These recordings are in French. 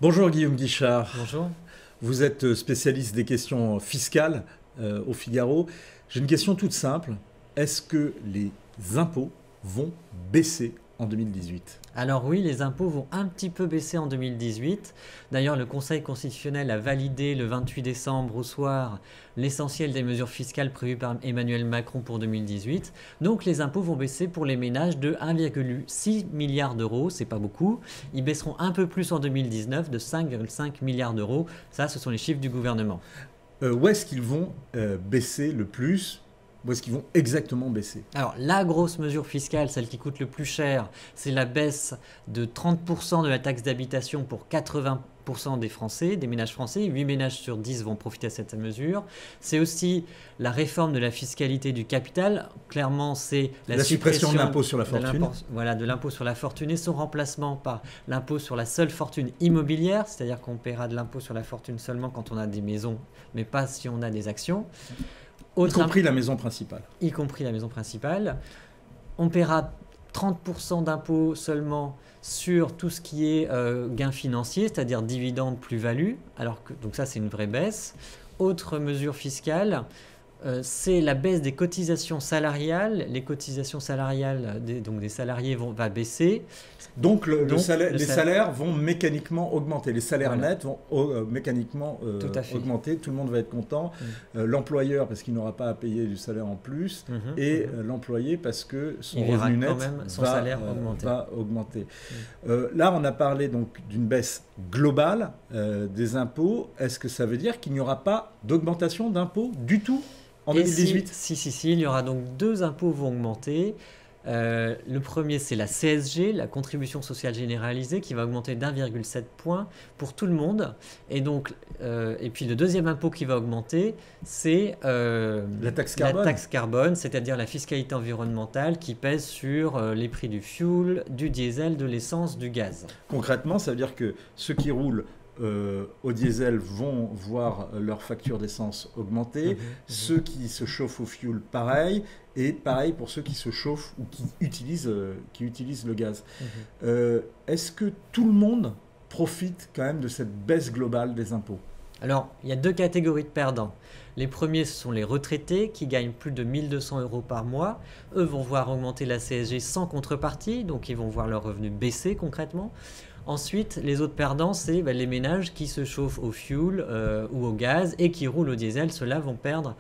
Bonjour Guillaume Guichard, Bonjour. vous êtes spécialiste des questions fiscales au Figaro. J'ai une question toute simple. Est-ce que les impôts vont baisser en 2018? Alors oui, les impôts vont un petit peu baisser en 2018. D'ailleurs, le Conseil constitutionnel a validé le 28 décembre au soir l'essentiel des mesures fiscales prévues par Emmanuel Macron pour 2018. Donc les impôts vont baisser pour les ménages de 1,6 milliard d'euros, c'est pas beaucoup. Ils baisseront un peu plus en 2019 de 5,5 milliards d'euros. Ça, ce sont les chiffres du gouvernement. Où est-ce qu'ils vont baisser le plus? Où est-ce qu'ils vont exactement baisser? Alors, la grosse mesure fiscale, celle qui coûte le plus cher, c'est la baisse de 30% de la taxe d'habitation pour 80% des Français, des ménages français. 8 ménages sur 10 vont profiter de cette mesure. C'est aussi la réforme de la fiscalité du capital. Clairement, c'est La suppression de l'impôt sur la de fortune. voilà, de l'impôt sur la fortune et son remplacement par l'impôt sur la seule fortune immobilière, c'est-à-dire qu'on paiera de l'impôt sur la fortune seulement quand on a des maisons, mais pas si on a des actions. Y compris la maison principale. Y compris la maison principale. On paiera 30% d'impôts seulement sur tout ce qui est gain financier, c'est-à-dire dividendes, plus-value. Donc ça, c'est une vraie baisse. Autre mesure fiscale, c'est la baisse des cotisations salariales. Les cotisations salariales des salariés va baisser. Donc, les salaires vont mécaniquement augmenter. Les salaires nets vont mécaniquement augmenter. Tout le monde va être content. L'employeur parce qu'il n'aura pas à payer du salaire en plus. Et l'employé parce que son revenu net va augmenter. Là, on a parlé donc d'une baisse globale des impôts. Est-ce que ça veut dire qu'il n'y aura pas d'augmentation d'impôts du tout en 2018? Si, il y aura donc deux impôts vont augmenter. Le premier, c'est la CSG, la contribution sociale généralisée, qui va augmenter d'1,7 point pour tout le monde. Et puis le deuxième impôt qui va augmenter, c'est la taxe carbone, c'est-à-dire la fiscalité environnementale qui pèse sur les prix du fuel, du diesel, de l'essence, du gaz. Concrètement, ça veut dire que ceux qui roulent au diesel vont voir leur facture d'essence augmenter. Ceux qui se chauffent au fuel, pareil. Et pareil pour ceux qui se chauffent ou qui utilisent le gaz. Est-ce que tout le monde profite quand même de cette baisse globale des impôts? Alors, il y a deux catégories de perdants. Les premiers, ce sont les retraités qui gagnent plus de 1 200 € par mois. Eux vont voir augmenter la CSG sans contrepartie, donc ils vont voir leur revenu baisser concrètement. Ensuite, les autres perdants, c'est les ménages qui se chauffent au fuel ou au gaz et qui roulent au diesel. Ceux-là vont perdre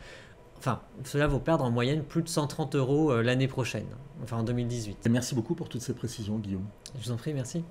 en moyenne plus de 130 € l'année prochaine, en 2018. Merci beaucoup pour toutes ces précisions, Guillaume. Je vous en prie, merci.